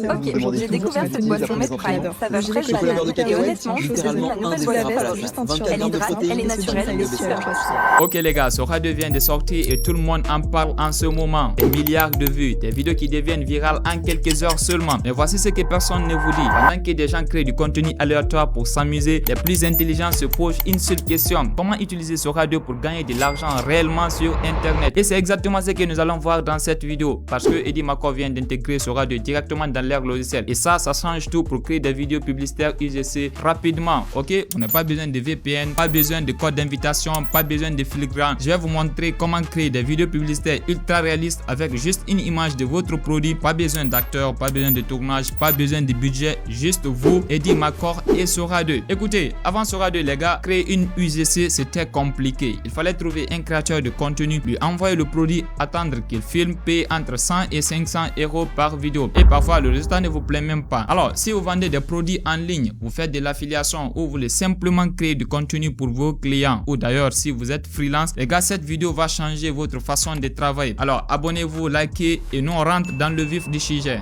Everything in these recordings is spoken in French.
Ok, j'ai découvert cette boisson Medprime, ça va fraîche banane, et honnêtement, je trouve la nouvelle boisson. Elle hydrate, elle est naturelle, elle est super jolie. Ok les gars, Sora 2 vient de sortir et tout le monde en parle en ce moment. Des milliards de vues, des vidéos qui deviennent virales en quelques heures seulement. Mais voici ce que personne ne vous dit. Pendant que des gens créent du contenu aléatoire pour s'amuser, les plus intelligents se posent une seule question. Comment utiliser Sora 2 pour gagner de l'argent réellement sur internet? Et c'est exactement ce que nous allons voir dans cette vidéo. Parce que Eddie Maco vient d'intégrer Sora 2 directement dans leur logiciel. Et ça change tout pour créer des vidéos publicitaires UGC rapidement. Ok, on n'a pas besoin de VPN, pas besoin de code d'invitation, pas besoin de filigrane. Je vais vous montrer comment créer des vidéos publicitaires ultra réalistes avec juste une image de votre produit. Pas besoin d'acteurs, pas besoin de tournage, pas besoin de budget, juste vous, Eddie Maco et Sora 2. Écoutez, avant Sora 2 les gars, créer une UGC c'était compliqué. Il fallait trouver un créateur de contenu, lui envoyer le produit, attendre qu'il filme, payer entre 100 et 500 € par vidéo. Et parfois le résultat ne vous plaît même pas. Alors si vous vendez des produits en ligne, vous faites de l'affiliation ou vous voulez simplement créer du contenu pour vos clients, ou d'ailleurs si vous êtes freelance, les gars, cette vidéo va changer votre façon de travailler. Alors abonnez-vous, likez et nous on rentre dans le vif du sujet.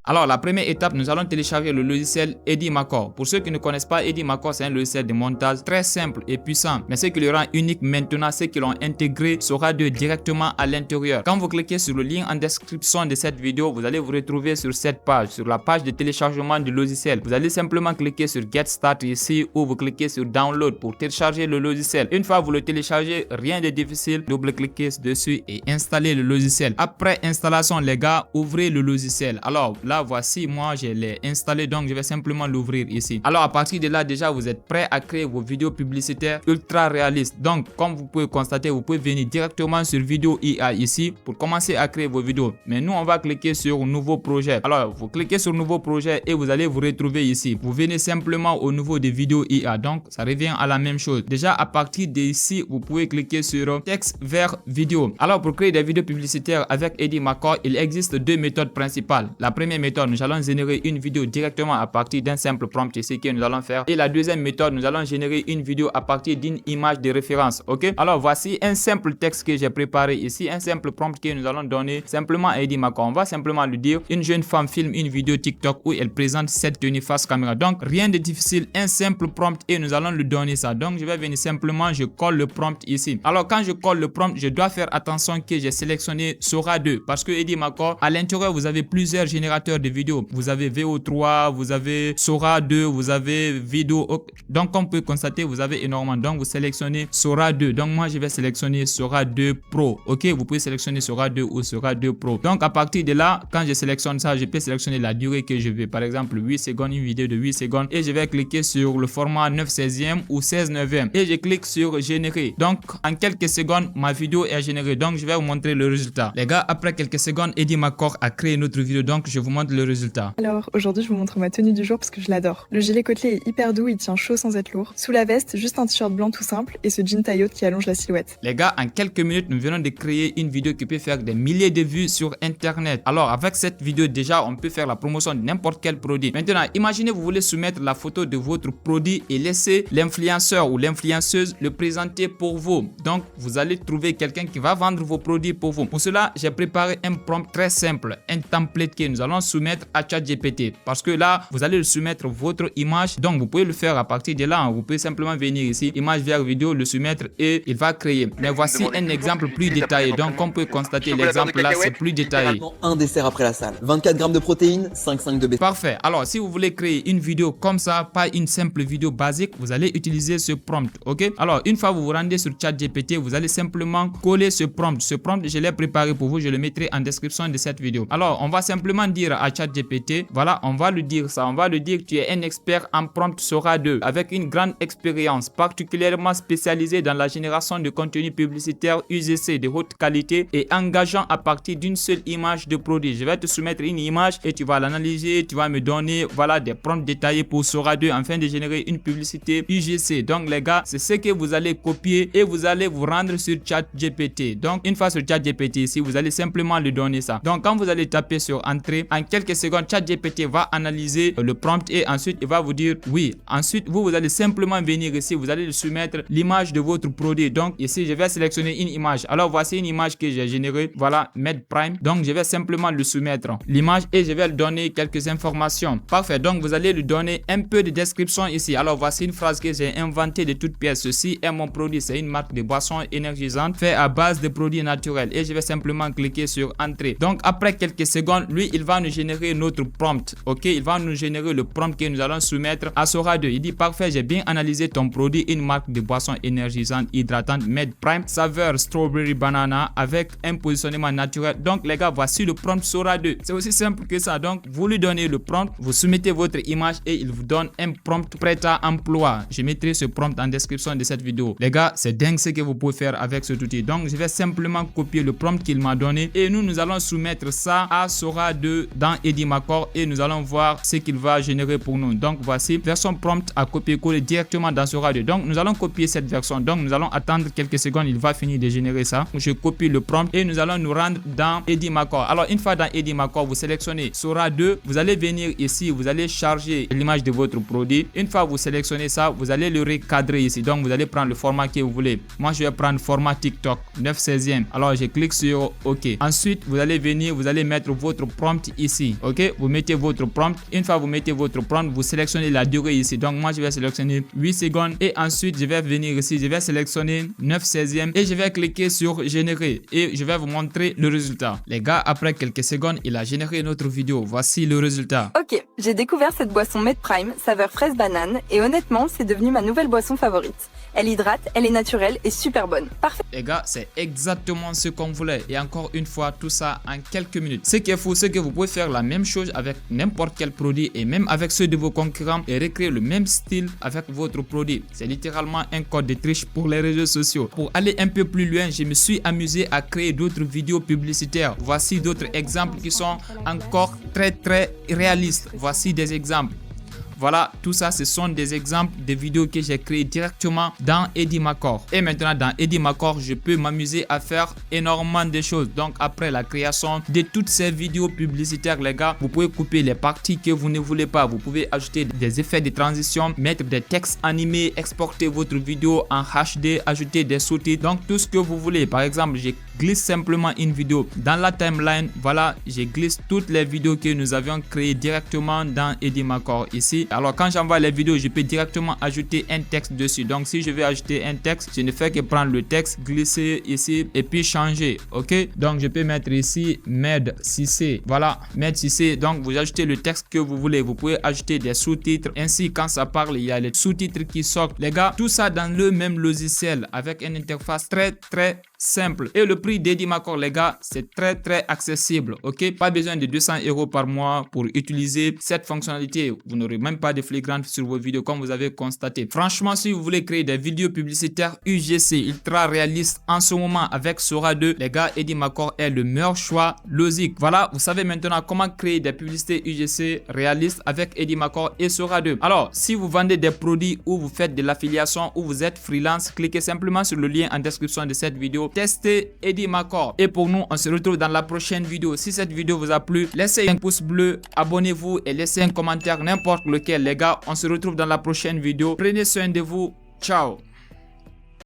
Alors la première étape, nous allons télécharger le logiciel Eddie Maco. Pour ceux qui ne connaissent pas, Eddie Maco c'est un logiciel de montage très simple et puissant. Mais ce qui le rend unique maintenant, c'est qu'ils l'ont intégré Sora 2 directement à l'intérieur. Quand vous cliquez sur le lien en description de cette vidéo, vous allez vous retrouver sur cette page, sur la page de téléchargement du logiciel. Vous allez simplement cliquer sur Get Start ici ou vous cliquez sur Download pour télécharger le logiciel. Une fois vous le téléchargez, rien de difficile, double-cliquez dessus et installez le logiciel. Après installation les gars, ouvrez le logiciel. Alors là voici, moi je l'ai installé, donc je vais simplement l'ouvrir ici. Alors à partir de là déjà vous êtes prêt à créer vos vidéos publicitaires ultra réalistes. Donc comme vous pouvez constater, vous pouvez venir directement sur vidéo IA ici pour commencer à créer vos vidéos. Mais nous on va cliquer sur nouveau projet. Alors vous cliquez sur nouveau projet et vous allez vous retrouver ici. Vous venez simplement au niveau des vidéos IA, donc ça revient à la même chose. Déjà à partir d'ici vous pouvez cliquer sur texte vers vidéo. Alors pour créer des vidéos publicitaires avec Eddie Maco, il existe deux méthodes principales. La première méthode, nous allons générer une vidéo directement à partir d'un simple prompt ici que nous allons faire. Et la deuxième méthode, nous allons générer une vidéo à partir d'une image de référence. Ok, alors voici un simple texte que j'ai préparé ici, un simple prompt que nous allons donner simplement à Eddie Maco. On va simplement lui dire: une jeune femme filme une vidéo TikTok où elle présente cette tenue face caméra. Donc rien de difficile, un simple prompt et nous allons lui donner ça. Donc je vais venir simplement, je colle le prompt ici. Alors quand je colle le prompt, je dois faire attention que j'ai sélectionné Sora 2 parce que Eddie Maco, à l'intérieur vous avez plusieurs générateurs de vidéos. Vous avez VO3, vous avez Sora 2, vous avez Vidéo. Donc comme vous pouvez constater, vous avez énormément. Donc vous sélectionnez Sora 2. Donc moi je vais sélectionner Sora 2 Pro. Ok, vous pouvez sélectionner Sora 2 ou Sora 2 Pro. Donc à partir de là, quand je sélectionne ça, je peux sélectionner la durée que je veux. Par exemple 8 secondes, une vidéo de 8 secondes. Et je vais cliquer sur le format 9/16e ou 16/9e. Et je clique sur générer. Donc en quelques secondes, ma vidéo est générée. Donc je vais vous montrer le résultat. Les gars, après quelques secondes, Eddie Maco a créé notre vidéo. Donc je vous montre le résultat. Alors aujourd'hui je vous montre ma tenue du jour parce que je l'adore. Le gilet côtelé est hyper doux, il tient chaud sans être lourd. Sous la veste, juste un t-shirt blanc tout simple et ce jean taille haute qui allonge la silhouette. Les gars, en quelques minutes, nous venons de créer une vidéo qui peut faire des milliers de vues sur internet. Alors avec cette vidéo déjà, on peut faire la promotion de n'importe quel produit. Maintenant, imaginez vous voulez soumettre la photo de votre produit et laisser l'influenceur ou l'influenceuse le présenter pour vous. Donc vous allez trouver quelqu'un qui va vendre vos produits pour vous. Pour cela, j'ai préparé un prompt très simple, un template que nous allons soumettre à ChatGPT. Parce que là, vous allez le soumettre votre image. Donc, vous pouvez le faire à partir de là. Vous pouvez simplement venir ici, image vers vidéo, le soumettre et il va créer. Mais voici un exemple plus détaillé. Donc, comme vous pouvez constater, l'exemple là, c'est plus détaillé. Un dessert après la salle. 24 grammes de protéines, 5,5 de B. Parfait. Alors, si vous voulez créer une vidéo comme ça, pas une simple vidéo basique, vous allez utiliser ce prompt. Ok? Alors, une fois vous vous rendez sur ChatGPT, vous allez simplement coller ce prompt. Ce prompt, je l'ai préparé pour vous. Je le mettrai en description de cette vidéo. Alors, on va simplement dire à ChatGPT, voilà, on va lui dire ça. On va lui dire que tu es un expert en prompt Sora 2 avec une grande expérience, particulièrement spécialisée dans la génération de contenu publicitaire UGC de haute qualité et engageant à partir d'une seule image de produit. Je vais te soumettre une image et tu vas l'analyser, tu vas me donner voilà des prompts détaillés pour Sora 2 afin de générer une publicité UGC. Donc les gars, c'est ce que vous allez copier et vous allez vous rendre sur ChatGPT. Donc une fois sur ChatGPT ici, vous allez simplement lui donner ça. Donc quand vous allez taper sur entrée, en quelques secondes, ChatGPT va analyser le prompt et ensuite il va vous dire oui. Ensuite, vous allez simplement venir ici, vous allez soumettre l'image de votre produit. Donc ici, je vais sélectionner une image. Alors voici une image que j'ai générée. Voilà, MedPrime. Donc je vais simplement le soumettre l'image et je vais lui donner quelques informations. Parfait. Donc vous allez lui donner un peu de description ici. Alors voici une phrase que j'ai inventée de toutes pièces. Ceci est mon produit. C'est une marque de boissons énergisantes fait à base de produits naturels. Et je vais simplement cliquer sur Entrée. Donc après quelques secondes, lui, il va nous générer notre prompt. Ok, il va nous générer le prompt que nous allons soumettre à Sora 2. Il dit parfait, j'ai bien analysé ton produit, une marque de boissons énergisantes hydratantes MedPrime, saveur strawberry banana avec un positionnement naturel. Donc les gars, voici le prompt Sora 2. C'est aussi simple que ça. Donc vous lui donnez le prompt, vous soumettez votre image et il vous donne un prompt prêt à emploi. Je mettrai ce prompt en description de cette vidéo. Les gars, c'est dingue ce que vous pouvez faire avec cet outil. Donc je vais simplement copier le prompt qu'il m'a donné et nous allons soumettre ça à Sora 2 dans Edimacore et nous allons voir ce qu'il va générer pour nous. Donc voici version prompt à copier-coller directement dans Sora 2. Donc nous allons copier cette version. Donc nous allons attendre quelques secondes, il va finir de générer ça. Je copie le prompt et nous allons nous rendre dans Edimacore. Alors une fois dans Edimacore, vous sélectionnez Sora 2, vous allez venir ici, vous allez charger l'image de votre produit. Une fois vous sélectionnez ça, vous allez le recadrer ici. Donc vous allez prendre le format que vous voulez. Moi je vais prendre format TikTok 9/16e. Alors je clique sur OK. Ensuite vous allez venir, vous allez mettre votre prompt ici. OK, vous mettez votre prompt. Une fois vous mettez votre prompt, vous sélectionnez la durée ici. Donc moi je vais sélectionner 8 secondes et ensuite je vais venir ici, je vais sélectionner 9/16e et je vais cliquer sur générer et je vais vous montrer le résultat. Les gars, après quelques secondes, il a généré notre vidéo. Voici le résultat. Ok, j'ai découvert cette boisson MedPrime, saveur fraise banane, et honnêtement, c'est devenu ma nouvelle boisson favorite. Elle hydrate, elle est naturelle et super bonne. Parfait. Les gars, c'est exactement ce qu'on voulait. Et encore une fois, tout ça en quelques minutes. Ce qui est fou, c'est que vous pouvez faire la même chose avec n'importe quel produit et même avec ceux de vos concurrents et recréer le même style avec votre produit. C'est littéralement un code de triche pour les réseaux sociaux. Pour aller un peu plus loin, je me suis amusé à créer d'autres vidéos publicitaires. Voici d'autres exemples qui sont encore très réalistes. Voici des exemples. Voilà, tout ça, ce sont des exemples de vidéos que j'ai créées directement dans Edimacore. Et maintenant, dans Edimacore, je peux m'amuser à faire énormément de choses. Donc, après la création de toutes ces vidéos publicitaires, les gars, vous pouvez couper les parties que vous ne voulez pas. Vous pouvez ajouter des effets de transition, mettre des textes animés, exporter votre vidéo en HD, ajouter des sous-titres. Donc, tout ce que vous voulez. Par exemple, je glisse simplement une vidéo dans la timeline. Voilà, je glisse toutes les vidéos que nous avions créées directement dans Edimacore ici. Alors quand j'envoie les vidéos, je peux directement ajouter un texte dessus. Donc si je vais ajouter un texte, je ne fais que prendre le texte, glisser ici et puis changer. Ok, donc je peux mettre ici Med6C. Voilà, Med6C. Donc vous ajoutez le texte que vous voulez. Vous pouvez ajouter des sous-titres. Ainsi quand ça parle, il y a les sous-titres qui sortent. Les gars, tout ça dans le même logiciel avec une interface très simple. Et le prix d'Edimacore, les gars, c'est très accessible. Ok, pas besoin de 200 € par mois pour utiliser cette fonctionnalité. Vous n'aurez même pas de flagrant sur vos vidéos comme vous avez constaté. Franchement, si vous voulez créer des vidéos publicitaires UGC ultra réalistes en ce moment avec Sora 2, les gars, Edimacore est le meilleur choix logique. Voilà, vous savez maintenant comment créer des publicités UGC réalistes avec Edimacore et Sora 2. Alors, si vous vendez des produits ou vous faites de l'affiliation ou vous êtes freelance, cliquez simplement sur le lien en description de cette vidéo. Testez Edimacore. Et pour nous, on se retrouve dans la prochaine vidéo. Si cette vidéo vous a plu, laissez un pouce bleu, abonnez-vous et laissez un commentaire n'importe lequel. Les gars, on se retrouve dans la prochaine vidéo. Prenez soin de vous. Ciao.